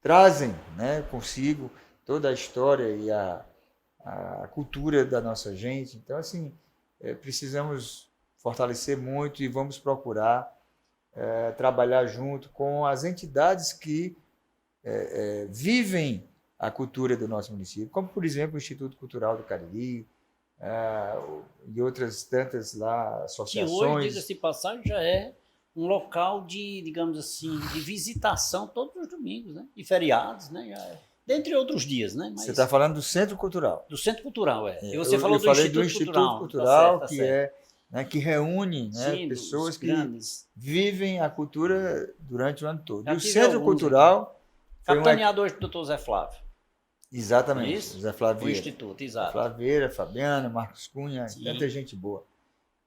trazem, né, consigo toda a história e a cultura da nossa gente. Então, assim, precisamos fortalecer muito e vamos procurar trabalhar junto com as entidades que vivem a cultura do nosso município, como, por exemplo, o Instituto Cultural do Cariri, e outras tantas lá associações. Que hoje, diga-se de passagem, já é um local de, digamos assim, de visitação todos os domingos, né? E feriados, né? Dentre outros dias, né? Mas... Você está falando do Centro Cultural. Do Centro Cultural, E você falou do Instituto Cultural, tá que certo. Né, que reúne, né, Sim, pessoas que grandes. Vivem a cultura durante o ano todo. E o Centro Cultural... Capitaneado hoje do Dr. Zé Flávio. Exatamente, Isso? Zé Flávio. O Instituto, exato. Flávio, Fabiana, Marcos Cunha, tanta gente boa.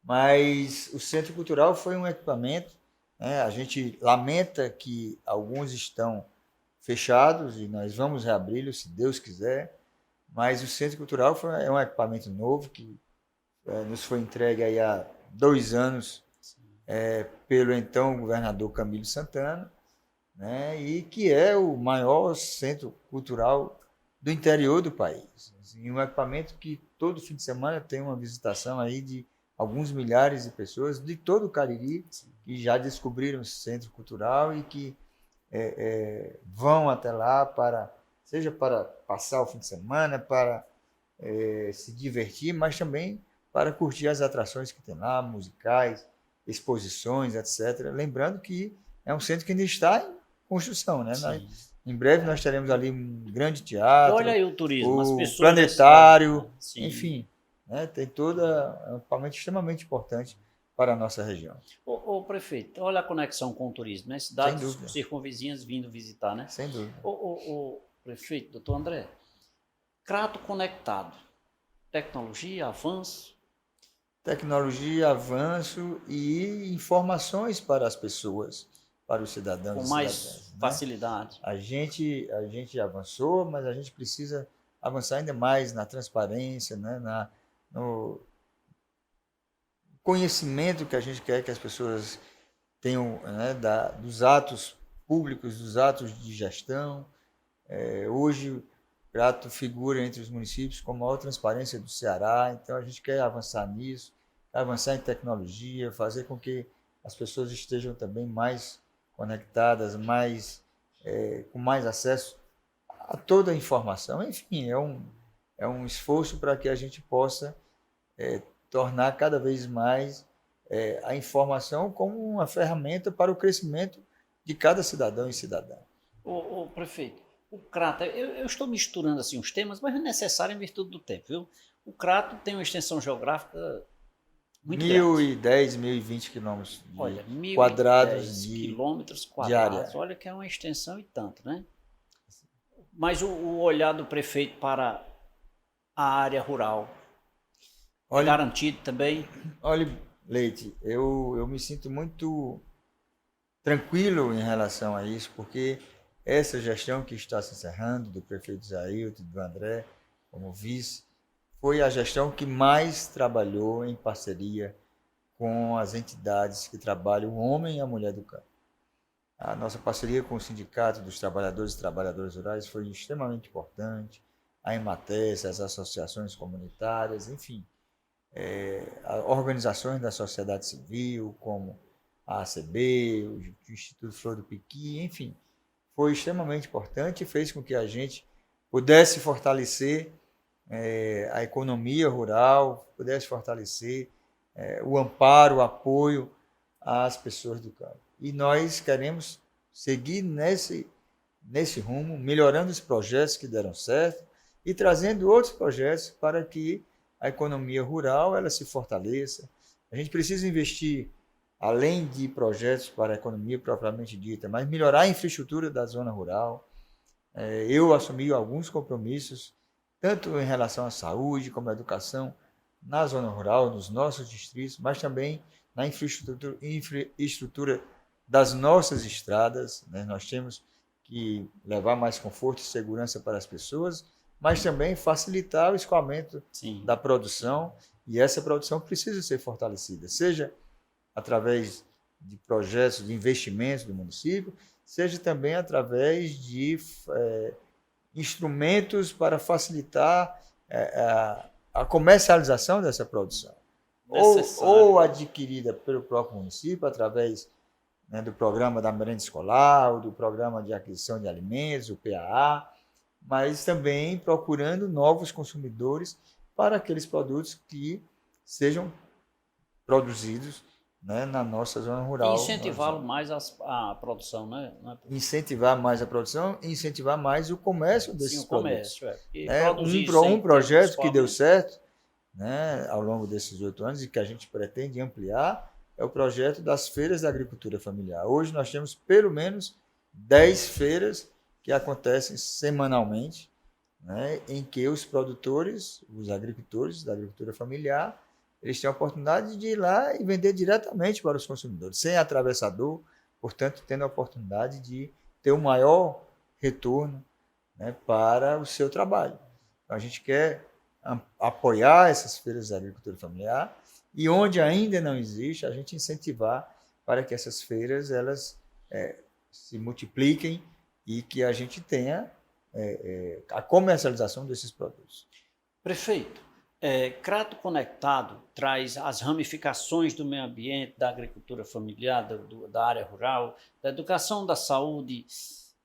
Mas o Centro Cultural foi um equipamento, né, a gente lamenta que alguns estão fechados e nós vamos reabri-los, se Deus quiser, Mas o Centro Cultural é um equipamento novo que nos foi entregue aí há 2 anos pelo então governador Camilo Santana, né, e que é o maior centro cultural do interior do país. Assim, um equipamento que todo fim de semana tem uma visitação aí de alguns milhares de pessoas de todo o Cariri que já descobriram esse centro cultural e que vão até lá seja para passar o fim de semana, para se divertir, mas também para curtir as atrações que tem lá, musicais, exposições, etc. Lembrando que é um centro que ainda está em construção, né? Em breve nós teremos ali um grande teatro, olha aí o turismo, as o pessoas planetário, enfim, né? Tem é um equipamento extremamente importante para a nossa região. Ô, prefeito, olha a conexão com o turismo, né? Cidades circunvizinhas vindo visitar, né? Sem dúvida. Ô, prefeito, doutor André, Crato conectado, tecnologia, avanço? Tecnologia, avanço e informações para as pessoas, para os cidadãos. Com mais facilidade. Né? A gente avançou, mas a gente precisa avançar ainda mais na transparência, né? No conhecimento que a gente quer que as pessoas tenham, né? Dos atos públicos, dos atos de gestão. Hoje, Crato figura entre os municípios com a maior transparência do Ceará, então a gente quer avançar nisso, avançar em tecnologia, fazer com que as pessoas estejam também mais conectadas, com mais acesso a toda a informação. Enfim, é um esforço para que a gente possa tornar cada vez mais a informação como uma ferramenta para o crescimento de cada cidadão e cidadã. Ô, prefeito, o Crato, eu estou misturando assim os temas, mas é necessário em virtude do tempo, viu? O Crato tem uma extensão geográfica muito 1.010, 1.020 quilômetros quadrados de área. Olha que é uma extensão e tanto, né? Mas o olhar do prefeito para a área rural é garantido também? Olha, Leite, eu me sinto muito tranquilo em relação a isso, porque essa gestão que está se encerrando, do prefeito Zailton, do André, como vice, foi a gestão que mais trabalhou em parceria com as entidades que trabalham o homem e a mulher do campo. A nossa parceria com o Sindicato dos Trabalhadores e Trabalhadoras Rurais foi extremamente importante, a Emates, as associações comunitárias, enfim, organizações da sociedade civil, como a ACB, o Instituto Flor do Piqui, enfim, foi extremamente importante e fez com que a gente pudesse fortalecer a economia rural, pudesse fortalecer o amparo, o apoio às pessoas do campo. E nós queremos seguir nesse rumo, melhorando os projetos que deram certo e trazendo outros projetos para que a economia rural ela se fortaleça. A gente precisa investir, além de projetos para a economia propriamente dita, mas melhorar a infraestrutura da zona rural. Eu assumi alguns compromissos, tanto em relação à saúde como à educação, na zona rural, nos nossos distritos, mas também na infraestrutura das nossas estradas. Né? Nós temos que levar mais conforto e segurança para as pessoas, mas também facilitar o escoamento da produção, e essa produção precisa ser fortalecida, seja através de projetos de investimentos do município, seja também através de instrumentos para facilitar a comercialização dessa produção, ou adquirida pelo próprio município através do programa da merenda escolar, ou do programa de aquisição de alimentos, o PAA, mas também procurando novos consumidores para aqueles produtos que sejam produzidos, né, na nossa zona rural. Incentivar mais a produção, né? Incentivar mais a produção e incentivar mais o comércio desses produtos. Um projeto que deu certo, né, ao longo desses 8 anos e que a gente pretende ampliar é o projeto das feiras da agricultura familiar. Hoje nós temos pelo menos 10 feiras que acontecem semanalmente, né, em que os produtores, os agricultores da agricultura familiar, eles têm a oportunidade de ir lá e vender diretamente para os consumidores, sem atravessador, portanto, tendo a oportunidade de ter um maior retorno, né, para o seu trabalho. Então, a gente quer apoiar essas feiras da agricultura familiar e onde ainda não existe, a gente incentivar para que essas feiras elas se multipliquem e que a gente tenha a comercialização desses produtos. Prefeito, Crato Conectado traz as ramificações do meio ambiente, da agricultura familiar, da área rural, da educação, da saúde,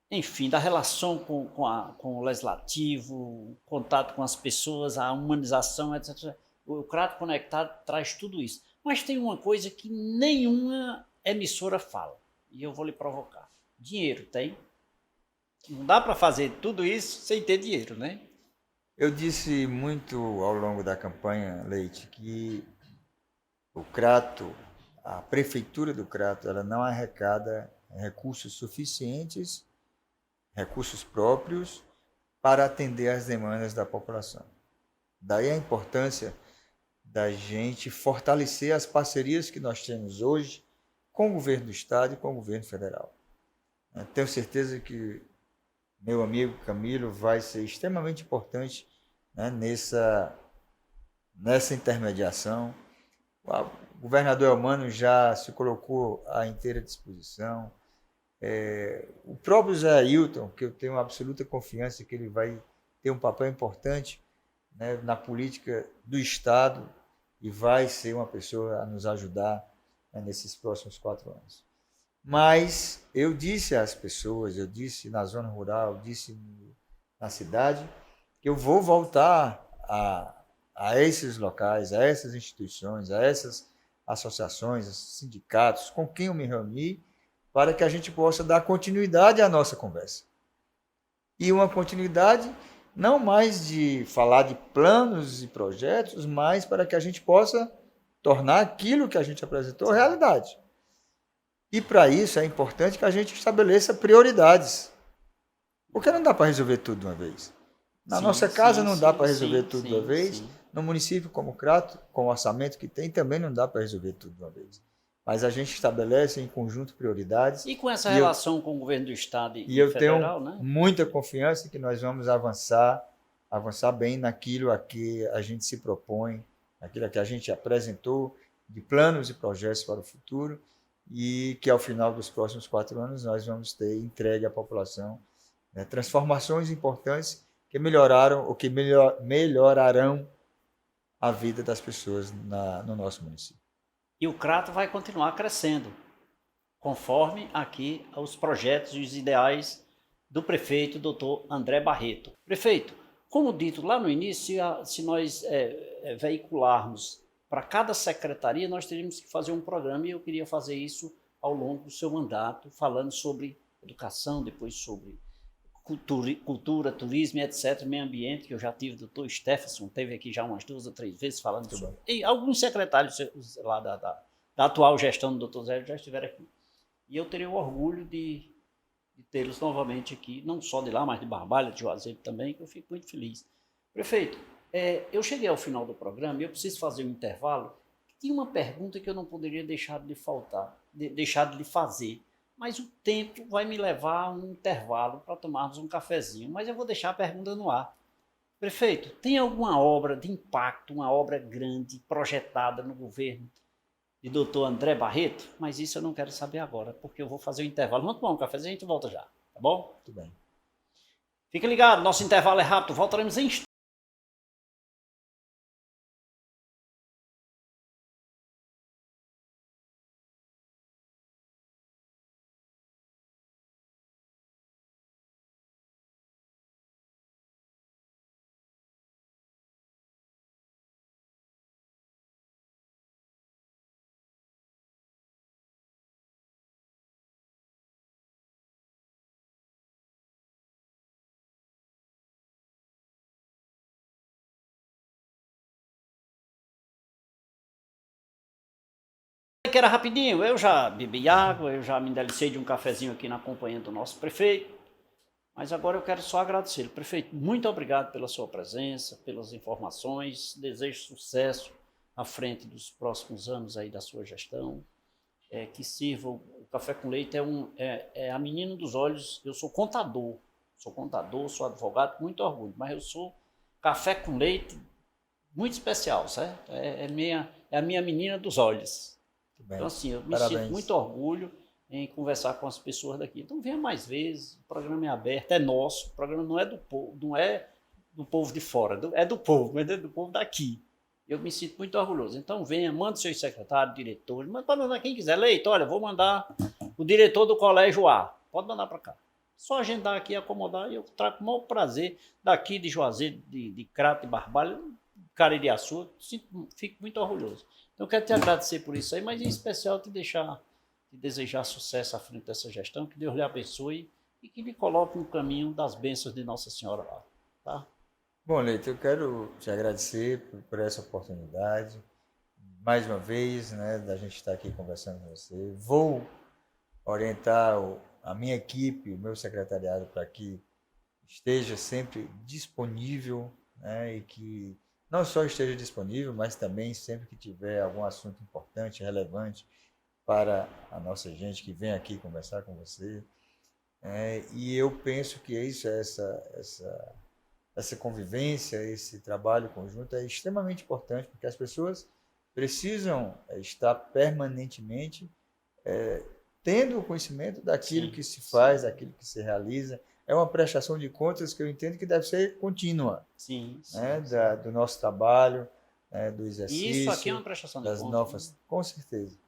enfim, da relação com o legislativo, contato com as pessoas, a humanização, etc. O Crato Conectado traz tudo isso. Mas tem uma coisa que nenhuma emissora fala, e eu vou lhe provocar. Dinheiro tem? Não dá para fazer tudo isso sem ter dinheiro, né? Eu disse muito ao longo da campanha, Leite, que o Crato, a prefeitura do Crato, ela não arrecada recursos suficientes, recursos próprios, para atender às demandas da população. Daí a importância da gente fortalecer as parcerias que nós temos hoje com o governo do Estado e com o governo federal. Tenho certeza que meu amigo Camilo vai ser extremamente importante, né, nessa intermediação. O governador Elmano já se colocou à inteira disposição. O próprio Zé Ailton, que eu tenho absoluta confiança que ele vai ter um papel importante, né, na política do Estado e vai ser uma pessoa a nos ajudar, né, nesses próximos 4 anos. Mas eu disse às pessoas, eu disse na zona rural, disse na cidade, que eu vou voltar a esses locais, a essas instituições, a essas associações, sindicatos, com quem eu me reuni, para que a gente possa dar continuidade à nossa conversa. E uma continuidade não mais de falar de planos e projetos, mas para que a gente possa tornar aquilo que a gente apresentou realidade. E para isso é importante que a gente estabeleça prioridades. Porque não dá para resolver tudo de uma vez. Na nossa casa não dá para resolver tudo de uma vez. No município como Crato, com o orçamento que tem, também não dá para resolver tudo de uma vez. Mas a gente estabelece em conjunto prioridades. E com essa relação com o governo do Estado e federal, né? Eu tenho muita confiança que nós vamos avançar bem naquilo a que a gente se propõe, naquilo que a gente apresentou de planos e projetos para o futuro, e que ao final dos próximos 4 anos nós vamos ter entregue à população, né, transformações importantes que melhoraram ou que melhorarão a vida das pessoas no nosso município. E o Crato vai continuar crescendo, conforme aqui os projetos e os ideais do prefeito, doutor André Barreto. Prefeito, como dito lá no início, se nós veicularmos para cada secretaria, nós teríamos que fazer um programa, e eu queria fazer isso ao longo do seu mandato, falando sobre educação, depois sobre cultura, turismo, etc., meio ambiente, que eu já tive, o doutor Stephenson, teve aqui já umas 2 ou 3 vezes falando sobre. E alguns secretários lá da atual gestão do doutor Zé já estiveram aqui. E eu teria o orgulho de tê-los novamente aqui, não só de lá, mas de Barbalha, de Juazeiro também, que eu fico muito feliz. Prefeito, eu cheguei ao final do programa e eu preciso fazer um intervalo. Tinha uma pergunta que eu não poderia deixar de lhe fazer, mas o tempo vai me levar a um intervalo para tomarmos um cafezinho, mas eu vou deixar a pergunta no ar. Prefeito, tem alguma obra de impacto, uma obra grande, projetada no governo de doutor André Barreto? Mas isso eu não quero saber agora, porque eu vou fazer o intervalo. Vamos tomar um cafezinho e a gente volta já, tá bom? Tudo bem. Fica ligado, nosso intervalo é rápido, voltaremos em instantes. Que era rapidinho, eu já bebi água, eu já me delicei de um cafezinho aqui na companhia do nosso prefeito, mas agora eu quero só agradecer. Prefeito, muito obrigado pela sua presença, pelas informações, desejo sucesso à frente dos próximos anos aí da sua gestão, que sirva o Café com Leite, é a menina dos olhos. Eu sou contador, sou advogado com muito orgulho, mas eu sou café com leite muito especial, certo? É a minha menina dos olhos. Bem, então, assim, eu me parabéns. sinto muito orgulho em conversar com as pessoas daqui. Então, venha mais vezes, o programa é aberto, é nosso, o programa não é do povo, não é do povo de fora, é do povo, mas é do povo daqui. Eu me sinto muito orgulhoso. Então, venha, manda seus secretários, diretores, pode mandar quem quiser. Leite, olha, vou mandar o diretor do Colégio A, pode mandar para cá. Só agendar aqui, acomodar, e eu trago com o maior prazer daqui de Juazeiro, de Crato, de Barbalho, Caririaçu, fico muito orgulhoso. Então, eu quero te agradecer por isso aí, mas em especial te desejar sucesso à frente dessa gestão, que Deus lhe abençoe e que lhe coloque no caminho das bênçãos de Nossa Senhora lá, tá? Bom, Leite, eu quero te agradecer por essa oportunidade, mais uma vez, né, da gente estar aqui conversando com você. Vou orientar a minha equipe, o meu secretariado, para que esteja sempre disponível, né, e que não só esteja disponível, mas também sempre que tiver algum assunto importante, relevante para a nossa gente que vem aqui conversar com você. E eu penso que isso, essa convivência, esse trabalho conjunto é extremamente importante, porque as pessoas precisam estar permanentemente tendo o conhecimento daquilo que se faz, daquilo que se realiza. É uma prestação de contas que eu entendo que deve ser contínua, do nosso trabalho, do exercício. E isso aqui é uma prestação de contas. Novas, com certeza.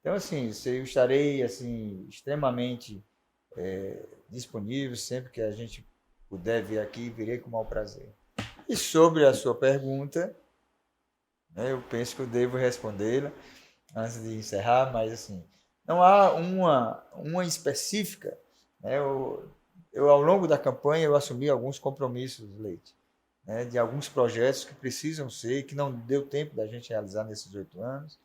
Então, assim, eu estarei assim, extremamente disponível sempre que a gente puder vir aqui, virei com o maior prazer. E sobre a sua pergunta, né, eu penso que eu devo respondê-la antes de encerrar, mas assim, não há uma específica. Né, eu, ao longo da campanha, eu assumi alguns compromissos, Leite, né, de alguns projetos que precisam ser, que não deu tempo da gente realizar nesses 8 anos.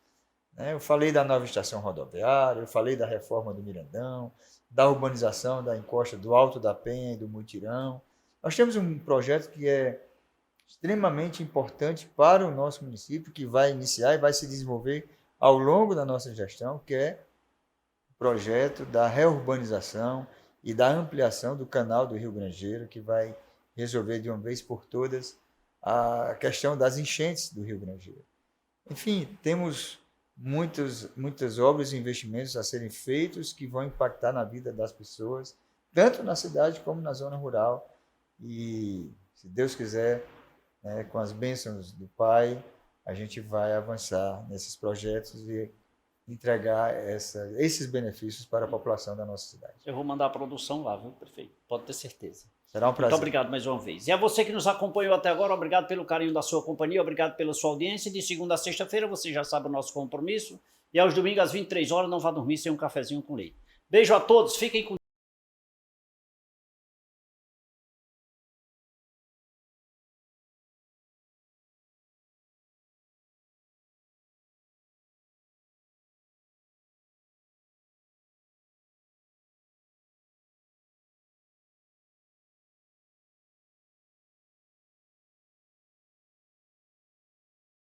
Né, eu falei da nova estação rodoviária, eu falei da reforma do Mirandão, da urbanização da encosta do Alto da Penha e do Mutirão. Nós temos um projeto que é extremamente importante para o nosso município, que vai iniciar e vai se desenvolver ao longo da nossa gestão, que é o projeto da reurbanização e da ampliação do canal do Rio Grangeiro, que vai resolver de uma vez por todas a questão das enchentes do Rio Grangeiro. Enfim, temos muitas obras e investimentos a serem feitos que vão impactar na vida das pessoas, tanto na cidade como na zona rural. E, se Deus quiser, com as bênçãos do Pai, a gente vai avançar nesses projetos e entregar esses benefícios para a população da nossa cidade. Eu vou mandar a produção lá, viu, prefeito? Pode ter certeza. Será um prazer. Muito obrigado mais uma vez. E a você que nos acompanhou até agora, obrigado pelo carinho da sua companhia, obrigado pela sua audiência. De segunda a sexta-feira, você já sabe o nosso compromisso. E aos domingos, às 23 horas, não vá dormir sem um cafezinho com leite. Beijo a todos, fiquem com